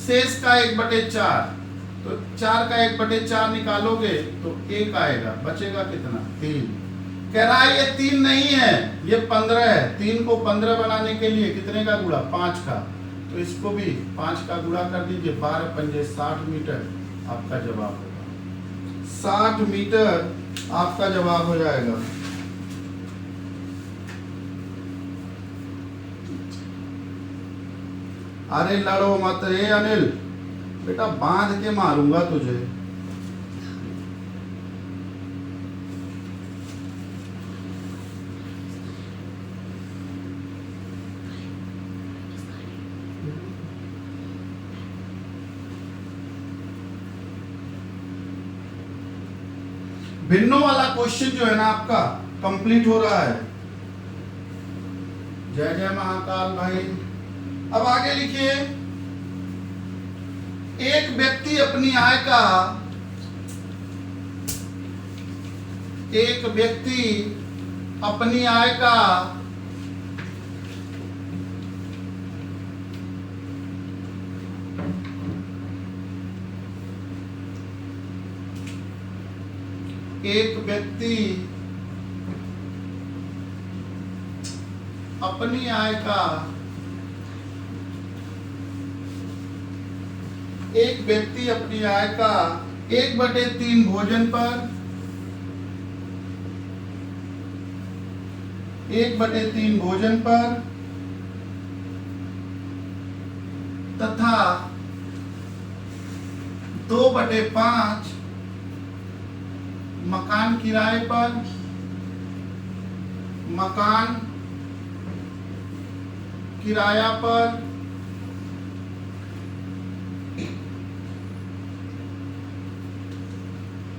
शेष का 1/4, तो 4 का 1/4 निकालोगे तो 1 आएगा, बचेगा कितना? 3। कह रहा है ये 3 नहीं है, ये 15 है। 3 को 15 बनाने के लिए कितने का गुणा? 5 का, तो इसको भी 5 का गुणा कर दीजिए। 12 पंजे 60 मीटर आपका जवाब होगा। 60 मीटर आपका जवाब हो जाएगा। अरे लड़ो मत रे अनिल, बेटा बांध के मारूंगा तुझे। भिन्नों वाला क्वेश्चन जो है ना आपका कंप्लीट हो रहा है। जय जय महाकाल भाई। अब आगे लिखिए, एक व्यक्ति अपनी आय का, एक व्यक्ति अपनी आय का एक व्यक्ति अपनी आय का 1/3 भोजन पर 1/3 भोजन पर तथा 2/5 मकान किराए पर मकान किराया पर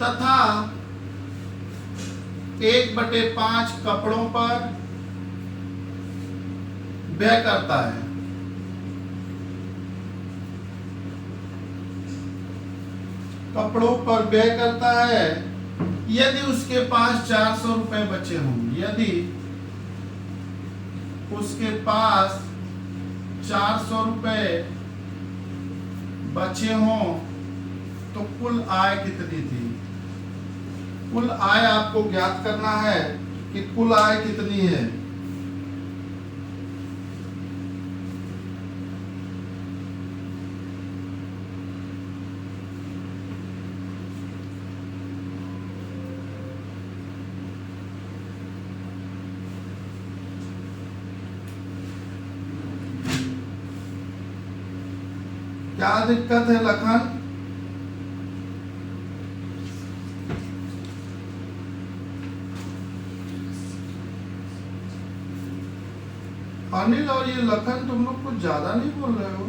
तथा 1/5 कपड़ों पर व्यय करता है। कपड़ों पर व्यय करता है यदि उसके पास 400 रुपए बचे हों। यदि उसके पास 400 रुपए बचे हों तो कुल आय कितनी थी? कुल आय आपको ज्ञात करना है कि कुल आय कितनी है। क्या दिक्कत है लखन? अनिल और ये लखन तुम लोग कुछ ज्यादा नहीं बोल रहे हो?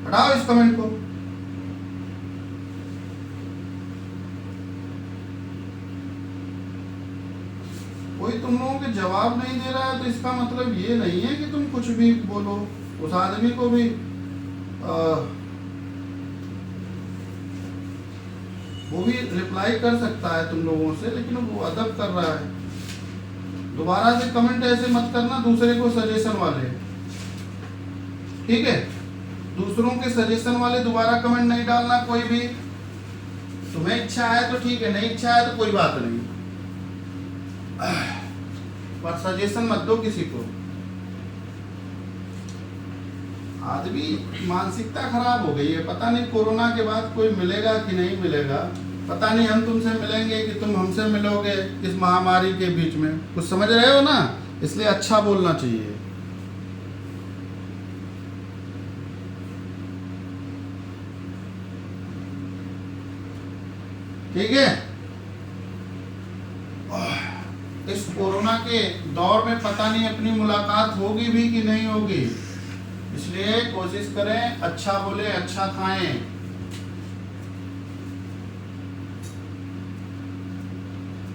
हटाओ इस कमेंट को। कोई तुम लोगों के जवाब नहीं दे रहा है तो इसका मतलब ये नहीं है कि तुम कुछ भी बोलो। उस आदमी को भी वो भी रिप्लाई कर सकता है तुम लोगों से, लेकिन वो अदब कर रहा है। दोबारा से कमेंट ऐसे मत करना दूसरे को सजेशन वाले, ठीक है? दूसरों के सजेशन वाले दोबारा कमेंट नहीं डालना कोई भी। तुम्हें इच्छा है तो ठीक है, नहीं इच्छा है तो कोई बात नहीं, पर सजेशन मत दो किसी को। आदमी मानसिकता खराब हो गई है। पता नहीं कोरोना के बाद कोई मिलेगा कि नहीं मिलेगा, पता नहीं हम तुमसे मिलेंगे कि तुम हमसे मिलोगे इस महामारी के बीच में। कुछ समझ रहे हो ना? इसलिए अच्छा बोलना चाहिए। ठीक है? इस कोरोना के दौर में पता नहीं अपनी मुलाकात होगी भी कि नहीं होगी, इसलिए कोशिश करें अच्छा बोले, अच्छा खाएं।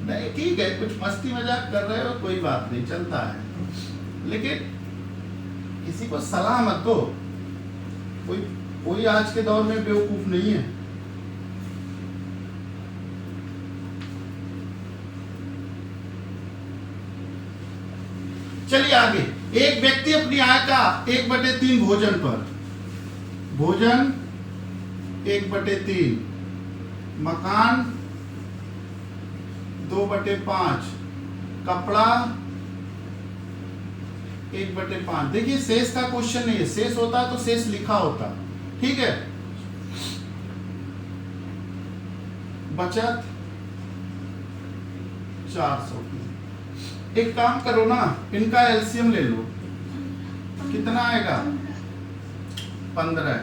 नहीं ठीक है, कुछ मस्ती मजाक कर रहे हो कोई बात नहीं, चलता है, लेकिन किसी को सलाह मत दो। कोई आज के दौर में बेवकूफ नहीं है। चलिए आगे। एक व्यक्ति अपनी आय का 1/3 भोजन पर, भोजन 1/3, मकान 2/5, कपड़ा 1/5। देखिए शेष का क्वेश्चन नहीं है, शेष होता तो शेष लिखा होता, ठीक है? बचत 400 की। एक काम करो ना, इनका एलसीएम ले लो, कितना आएगा? 15।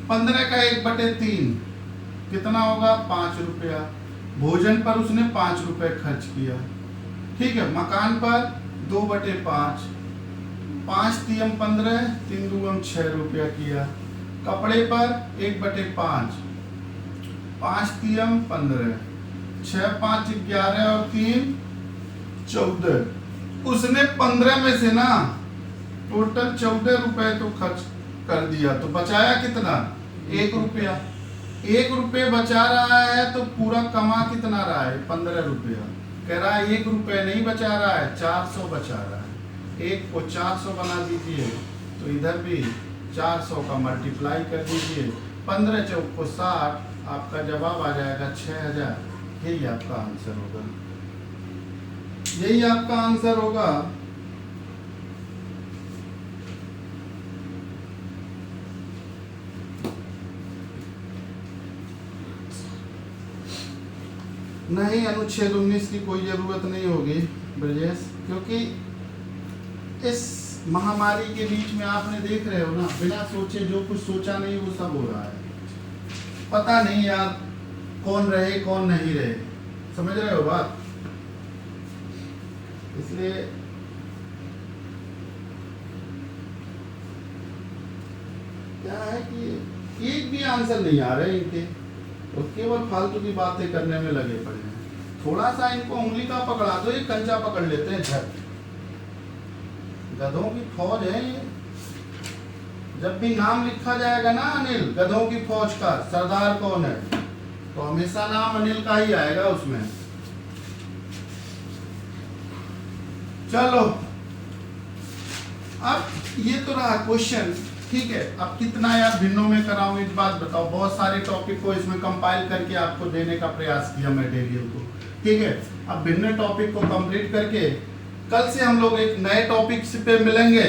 15 का 1/3 कितना होगा? 5 रुपया। भोजन पर उसने 5 रुपए खर्च किया, ठीक है? मकान पर 2/5, 5 तियम 15, 3 दूगम 6 रुपया किया। कपड़े पर 1/5, 5 तियम 15, 6 5 11 और 3 14। उसने 15 में से ना टोटल 14 रुपए तो खर्च कर दिया, तो बचाया कितना? 1 रुपया। 1 रुपये बचा रहा है तो पूरा कमा कितना रहा है? 15 रुपया। कह रहा है 1 रुपये नहीं बचा रहा है, 400 बचा रहा है। 1 को 400 बना दीजिए, तो इधर भी 400 का मल्टीप्लाई कर दीजिए, 15 चौक को 60, आपका जवाब आ जाएगा 6000। यही आपका आंसर होगा, यही आपका आंसर होगा। नहीं, अनुच्छेद 19 की कोई ज़रूरत नहीं होगी ब्रजेश, क्योंकि इस महामारी के बीच में आपने देख रहे हो ना, बिना सोचे जो कुछ सोचा नहीं वो सब हो रहा है। पता नहीं यार कौन रहे कौन नहीं रहे, समझ रहे हो बात। इसलिए क्या है कि एक भी आंसर नहीं आ रहे इनके, तो केवल फालतू की बातें करने में लगे पड़े हैं। थोड़ा सा इनको उंगली का पकड़ा दो, ये कंचा पकड़ लेते हैं झट। गधों की फौज है ये। जब भी नाम लिखा जाएगा ना अनिल, गधों की फौज का सरदार कौन है, तो हमेशा नाम अनिल का ही आएगा उसमें। चलो, अब ये तो रहा क्वेश्चन, ठीक है। अब कितना यार भिन्नों में कराऊं, एक बात बताओ। बहुत सारे टॉपिक को इसमें कंपाइल करके आपको देने का प्रयास किया मटेरियल को, ठीक है। अब भिन्न टॉपिक को कंप्लीट करके कल से हम लोग एक नए टॉपिक पे मिलेंगे,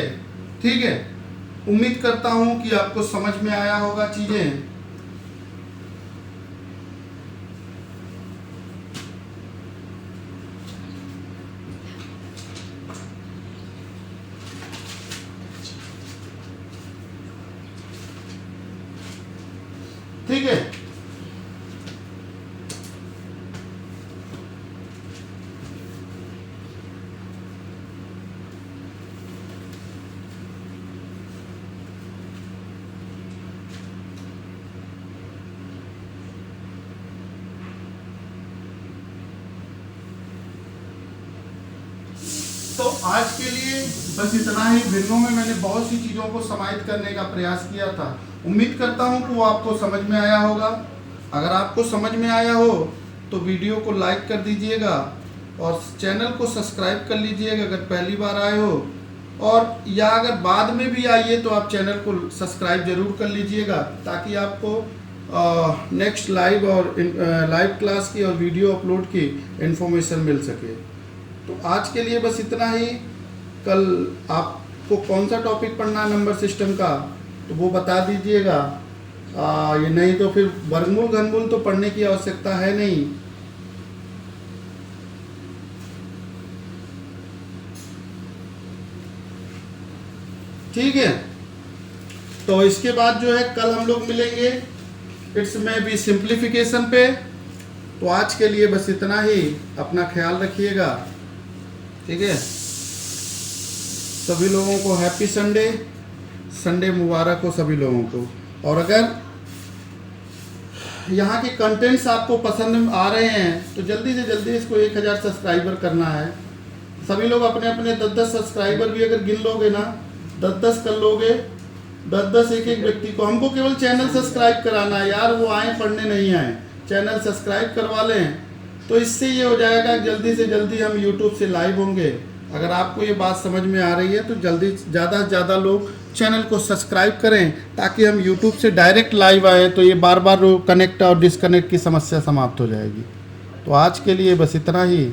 ठीक है। उम्मीद करता हूं कि आपको समझ में आया होगा चीजें। ठीक है, तो आज के लिए बस इतना ही। भिन्नों में मैंने बहुत सी चीज़ों को समाहित करने का प्रयास किया था। उम्मीद करता हूं कि वो आपको समझ में आया होगा। अगर आपको समझ में आया हो तो वीडियो को लाइक कर दीजिएगा और चैनल को सब्सक्राइब कर लीजिएगा अगर पहली बार आए हो, और या अगर बाद में भी आइए तो आप चैनल को सब्सक्राइब जरूर कर लीजिएगा, ताकि आपको नेक्स्ट लाइव और लाइव क्लास की और वीडियो अपलोड की इन्फॉर्मेशन मिल सके। तो आज के लिए बस इतना ही। कल आपको कौन सा टॉपिक पढ़ना है नंबर सिस्टम का, तो वो बता दीजिएगा। ये नहीं तो फिर वर्गमूल घनमूल तो पढ़ने की आवश्यकता है नहीं। ठीक है, तो इसके बाद जो है कल हम लोग मिलेंगे इट्स में भी सिंप्लीफिकेशन पे। तो आज के लिए बस इतना ही। अपना ख्याल रखिएगा, ठीक है। सभी लोगों को हैप्पी संडे, संडे मुबारक हो सभी लोगों को। और अगर यहाँ के कंटेंट्स आपको पसंद आ रहे हैं तो जल्दी से जल्दी इसको 1000 सब्सक्राइबर करना है। सभी लोग अपने अपने 10-10 सब्सक्राइबर भी अगर गिन लोगे ना, 10-10 कर लोगे, 10-10 एक व्यक्ति को। हमको केवल चैनल सब्सक्राइब कराना है यार, वो आए पढ़ने नहीं आए, चैनल सब्सक्राइब करवा लें। तो इससे ये हो जाएगा जल्दी से जल्दी हम यूट्यूब से लाइव होंगे। अगर आपको ये बात समझ में आ रही है तो जल्दी ज़्यादा से ज़्यादा लोग चैनल को सब्सक्राइब करें, ताकि हम यूट्यूब से डायरेक्ट लाइव आए तो ये बार बार कनेक्ट और डिसकनेक्ट की समस्या समाप्त हो जाएगी। तो आज के लिए बस इतना ही।